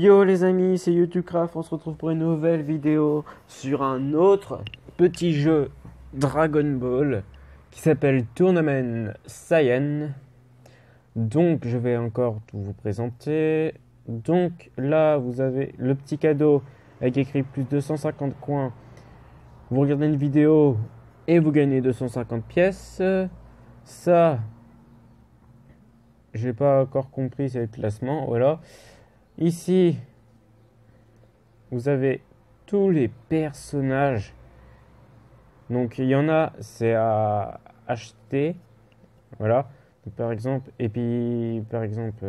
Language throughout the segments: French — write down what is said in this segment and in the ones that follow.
Yo les amis, c'est YouTubecraft, on se retrouve pour une nouvelle vidéo sur un autre petit jeu Dragon Ball qui s'appelle Tournament Saiyan. Donc je vais encore tout vous présenter. Donc là vous avez le petit cadeau avec écrit plus 250 coins. Vous regardez une vidéo et vous gagnez 250 pièces. Ça, j'ai pas encore compris, c'est le classement, voilà. Ici, vous avez tous les personnages. Donc il y en a, c'est à acheter. Voilà. Donc, par exemple, et puis par exemple,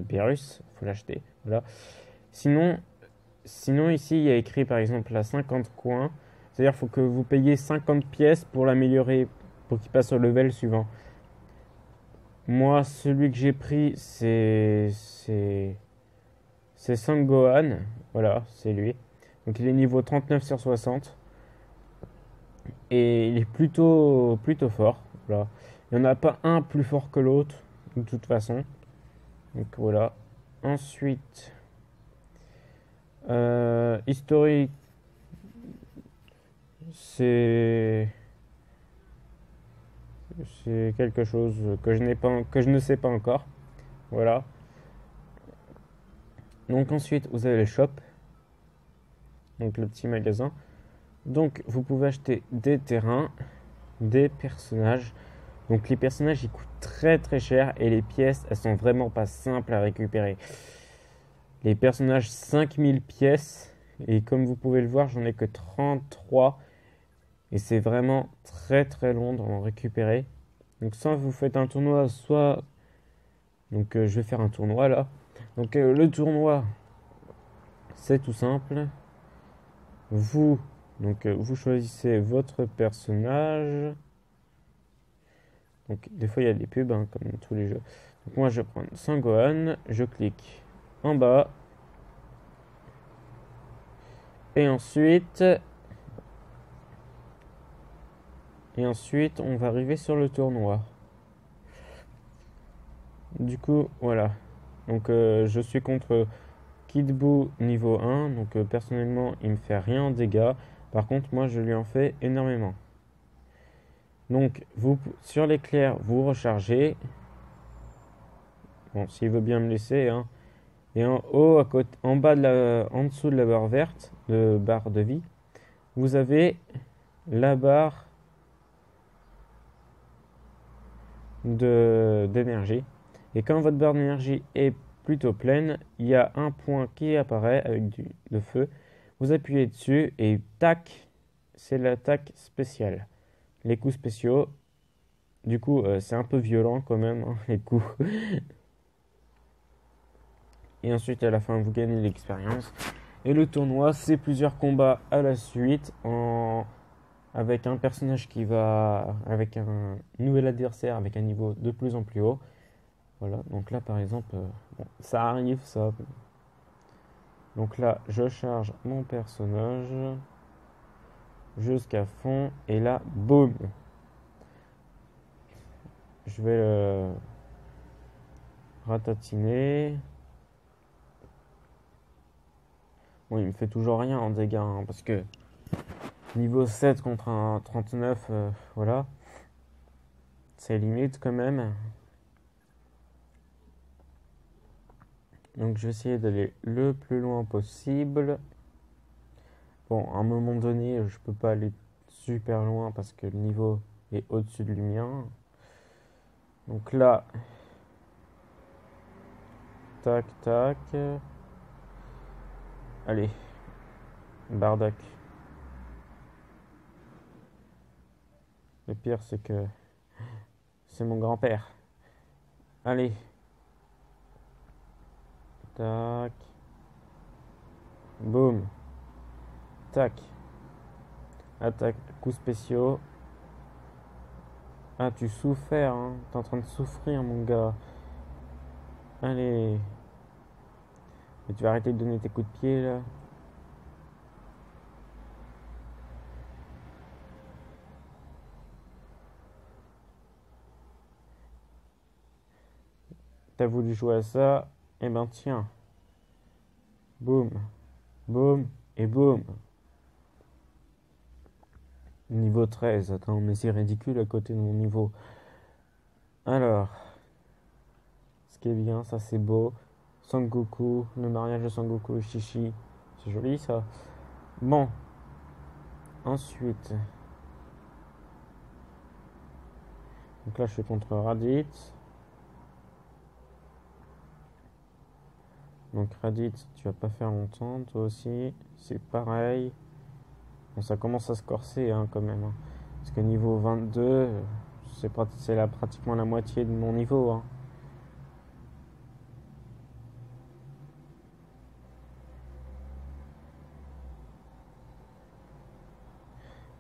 Beerus, faut l'acheter. Voilà. Sinon, sinon ici, il y a écrit par exemple à 50 coins. C'est-à-dire qu'il faut que vous payiez 50 pièces pour l'améliorer, pour qu'il passe au level suivant. Moi, celui que j'ai pris, c'est Sangohan. Voilà, c'est lui. Donc il est niveau 39 sur 60. Et il est plutôt fort. Voilà. Il n'y en a pas un plus fort que l'autre, de toute façon. Donc voilà. Ensuite, historique, c'est c'est quelque chose que je ne sais pas encore. Voilà. Donc ensuite, vous avez le shop, donc le petit magasin. Donc vous pouvez acheter des terrains, des personnages. Donc les personnages ils coûtent très cher et les pièces elles sont vraiment pas simples à récupérer. Les personnages 5000 pièces et comme vous pouvez le voir j'en ai que 33 et c'est vraiment très long d'en récupérer. Donc soit vous faites un tournoi soit je vais faire un tournoi là. Donc le tournoi c'est tout simple. Vous vous choisissez votre personnage. Donc des fois il y a des pubs hein, comme dans tous les jeux. Donc moi je prends Sangohan, je clique en bas et ensuite on va arriver sur le tournoi. Du coup voilà. Donc je suis contre Kid Buu niveau 1. Donc personnellement il me fait rien en dégâts. Par contre moi je lui en fais énormément. Donc vous sur l'éclair vous rechargez. Bon s'il veut bien me laisser hein. Et en haut, en dessous de la barre verte, de barre de vie, vous avez la barre d'énergie. Et quand votre barre d'énergie est plutôt pleine, il y a un point qui apparaît avec le feu. Vous appuyez dessus et tac, c'est l'attaque spéciale. Les coups spéciaux, du coup, c'est un peu violent quand même, hein, les coups. Et ensuite, à la fin, vous gagnez l'expérience. Et le tournoi, c'est plusieurs combats à la suite avec un personnage avec un nouvel adversaire avec un niveau de plus en plus haut. Voilà, donc là par exemple, bon, ça arrive ça. Donc là, je charge mon personnage jusqu'à fond et là, boum, je vais le ratatiner. Bon, il me fait toujours rien en dégâts hein, parce que niveau 7 contre un 39, voilà, c'est limite quand même. Donc je vais essayer d'aller le plus loin possible. Bon, à un moment donné, je peux pas aller super loin parce que le niveau est au-dessus du mien. Donc là, tac. Allez, Bardock. Le pire, c'est que c'est mon grand-père. Allez, tac, boum, tac, attaque, coups spéciaux. Ah, tu souffres, hein. T'es en train de souffrir, mon gars. Allez. Mais tu vas arrêter de donner tes coups de pied, là. T'as voulu jouer à ça? Eh ben, tiens. Boum, boum et boum. Niveau 13. Attends, mais c'est ridicule à côté de mon niveau. Alors, ce qui est bien, ça c'est beau. Sangoku, le mariage de Sangoku et Shishi. C'est joli ça. Bon, ensuite. Donc là, je suis contre Raditz. Donc Raditz, tu vas pas faire longtemps, toi aussi. C'est pareil. Bon, ça commence à se corser hein, quand même, hein. Parce que niveau 22, c'est là pratiquement la moitié de mon niveau, hein.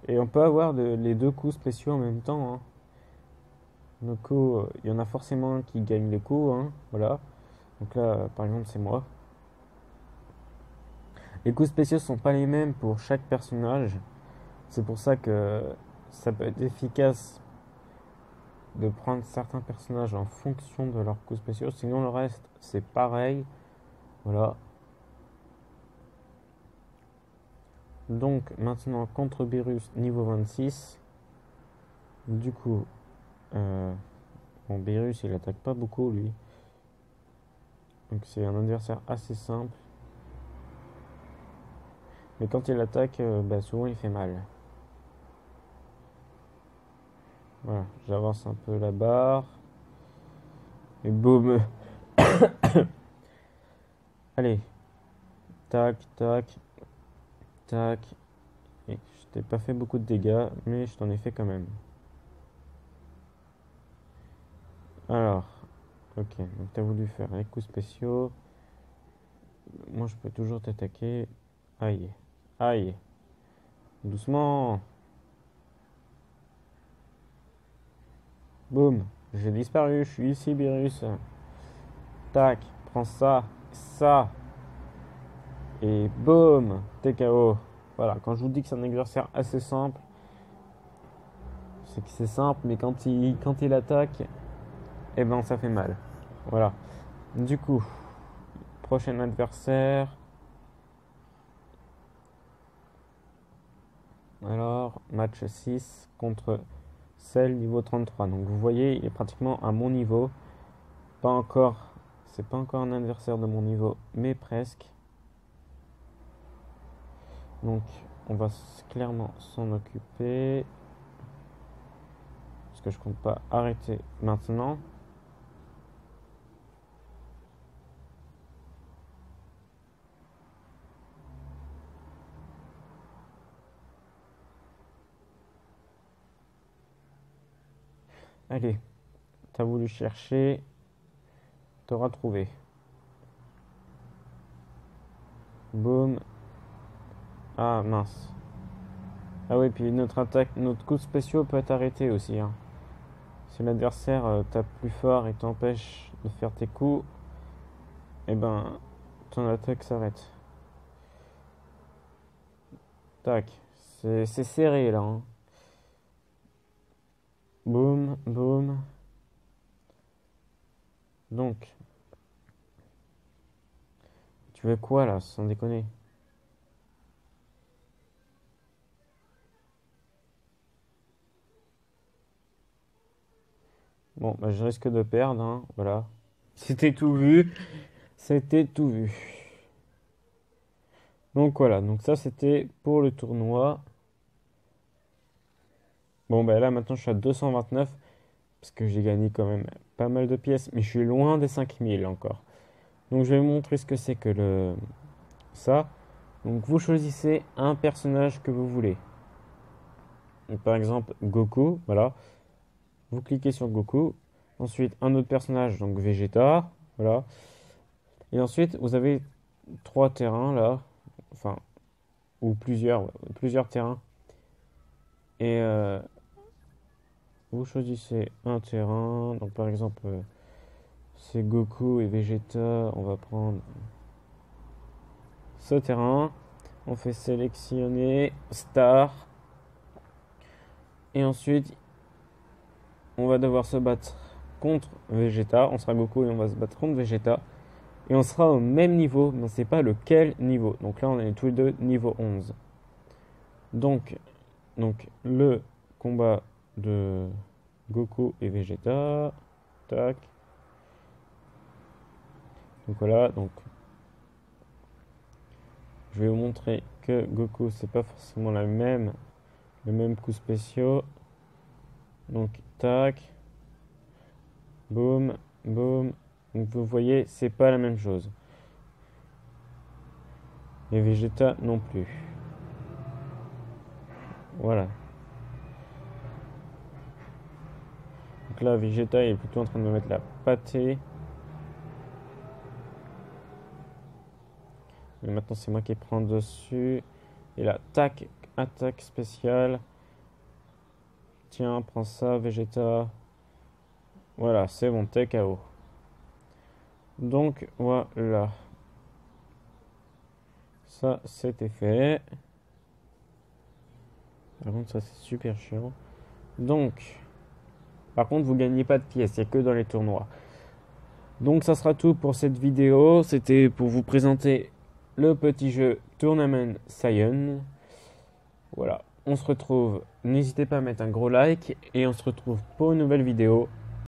Et on peut avoir les deux coups spéciaux en même temps, hein. Nos coups, il y en a forcément un qui gagne les coups, hein. Voilà. Donc là, par exemple, c'est moi. Les coups spéciaux sont pas les mêmes pour chaque personnage. C'est pour ça que ça peut être efficace de prendre certains personnages en fonction de leurs coups spéciaux. Sinon, le reste, c'est pareil. Voilà. Donc, maintenant, contre Beerus, niveau 26. Du coup, bon, Beerus, il attaque pas beaucoup, lui. Donc, c'est un adversaire assez simple. Mais quand il attaque, bah, souvent, il fait mal. Voilà, j'avance un peu la barre. Et boum. Allez. Tac, tac, tac. Et je t'ai pas fait beaucoup de dégâts, mais je t'en ai fait quand même. Alors, ok, donc t'as voulu faire les coups spéciaux. Moi, je peux toujours t'attaquer. Aïe, aïe. Doucement. Boum. J'ai disparu, je suis ici, Beerus. Tac, prends ça, ça. Et boum, t'es KO. Voilà, quand je vous dis que c'est un adversaire assez simple, c'est que c'est simple, mais quand il attaque, eh ben ça fait mal. Voilà. Du coup, prochain adversaire. Alors, match 6 contre celle niveau 33. Donc vous voyez, il est pratiquement à mon niveau. Pas encore, c'est pas encore un adversaire de mon niveau, mais presque. Donc on va clairement s'en occuper. Parce que je compte pas arrêter maintenant. Allez, t'as voulu chercher, t'auras trouvé. Boum. Ah mince. Ah oui, puis notre attaque, notre coup spécial peut être arrêté aussi, hein. Si l'adversaire tape plus fort et t'empêche de faire tes coups, eh ben ton attaque s'arrête. Tac. C'est serré là, hein. Boum, boum. Donc, tu veux quoi là, sans déconner? Bon, bah, je risque de perdre, hein, voilà. C'était tout vu. C'était tout vu. Donc voilà, donc ça c'était pour le tournoi. Bon, bah là maintenant je suis à 229 parce que j'ai gagné quand même pas mal de pièces, mais je suis loin des 5000 encore. Donc je vais vous montrer ce que c'est que ça. Donc vous choisissez un personnage que vous voulez. Donc, par exemple Goku, voilà. Vous cliquez sur Goku. Ensuite un autre personnage, donc Vegeta, voilà. Et ensuite vous avez trois terrains là, enfin ou plusieurs terrains. Et vous choisissez un terrain. Donc par exemple, c'est Goku et Vegeta. On va prendre ce terrain. On fait sélectionner Star. Et ensuite, on va devoir se battre contre Vegeta. On sera Goku et on va se battre contre Vegeta. Et on sera au même niveau, mais on ne sait pas lequel niveau. Donc là, on est tous les deux niveau 11. Donc le combat de Goku et Vegeta. Tac. Donc voilà, donc je vais vous montrer que Goku, c'est pas forcément le même coup spéciaux. Donc tac. Boum, boum. Donc vous voyez, c'est pas la même chose. Et Vegeta non plus. Voilà. Donc là, Vegeta est plutôt en train de me mettre la pâtée. Mais maintenant, c'est moi qui prends dessus. Et là, tac, attaque spéciale. Tiens, prends ça, Vegeta. Voilà, c'est bon, t'es KO. Donc, voilà. Ça, c'était fait. Par contre, ça, c'est super chiant. Donc, par contre, vous gagnez pas de pièces, c'est que dans les tournois. Donc, ça sera tout pour cette vidéo. C'était pour vous présenter le petit jeu Tournament Saiyan. Voilà, on se retrouve. N'hésitez pas à mettre un gros like et on se retrouve pour une nouvelle vidéo.